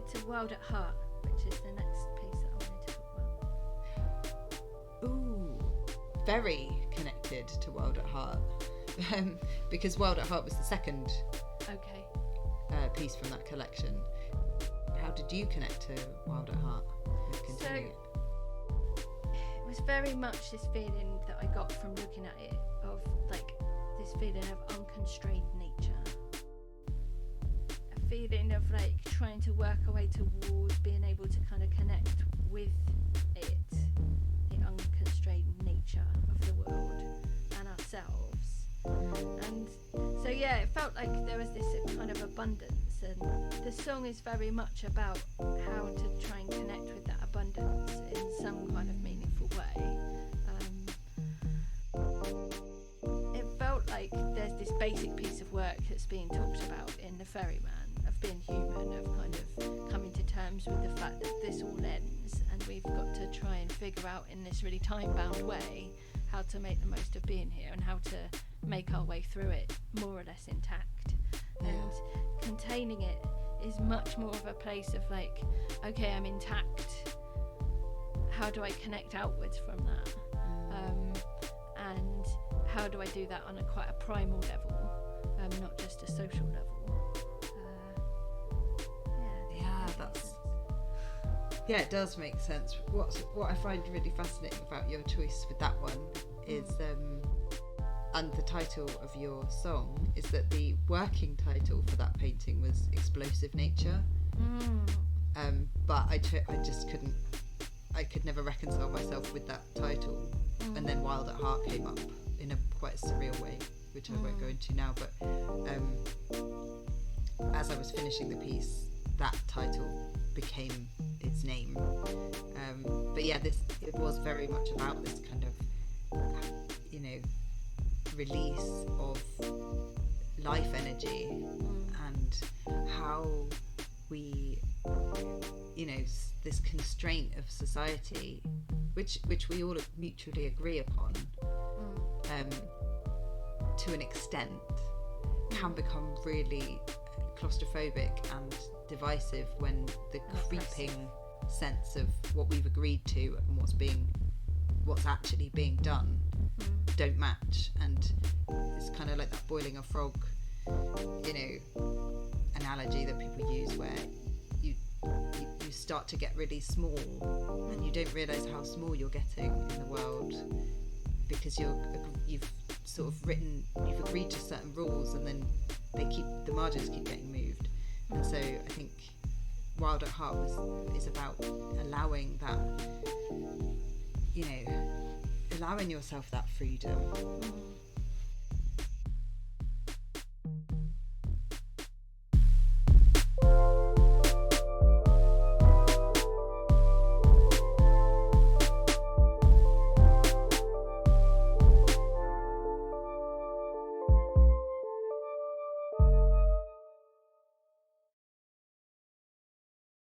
connected to Wild at Heart, which is the next piece that I wanted to talk about. Ooh, very connected to Wild at Heart. Because Wild at Heart was the second piece from that collection. How did you connect to Wild at Heart? So it was very much this feeling that I got from looking at it, of like this feeling of unconstrained nature, a feeling of like trying to work our way towards being able to kind of connect with it, the unconstrained nature of the world and ourselves. And so yeah, it felt like there was this kind of abundance, and the song is very much about how to try and connect with that abundance in some kind of meaningful way. It felt like there's this basic piece of work that's being talked about in The Ferryman, of being human, of kind of coming to terms with the fact that this all ends and we've got to try and figure out in this really time-bound way how to make the most of being here and how to make our way through it more or less intact. And containing it is much more of a place of like, okay, I'm intact, how do I connect outwards from that? And how do I do that on quite a primal level, not just a social level? It does make sense. What I find really fascinating about your choice with that one is, and the title of your song, is that the working title for that painting was Explosive Nature. But I just couldn't, I could never reconcile myself with that title. And then Wild at Heart came up in a quite a surreal way, which I won't go into now. But as I was finishing the piece, that title became its name. But yeah, it was very much about this kind of, release of life energy, and how we, this constraint of society, which we all mutually agree upon, to an extent, can become really claustrophobic and divisive when the creeping sense of what we've agreed to and what's actually being done don't match. And it's kind of like that boiling a frog, analogy that people use, where you start to get really small and you don't realise how small you're getting in the world, because you've sort of you've agreed to certain rules, and then the margins keep getting moved. And so I think Wild at Heart is about allowing that, allowing yourself that freedom,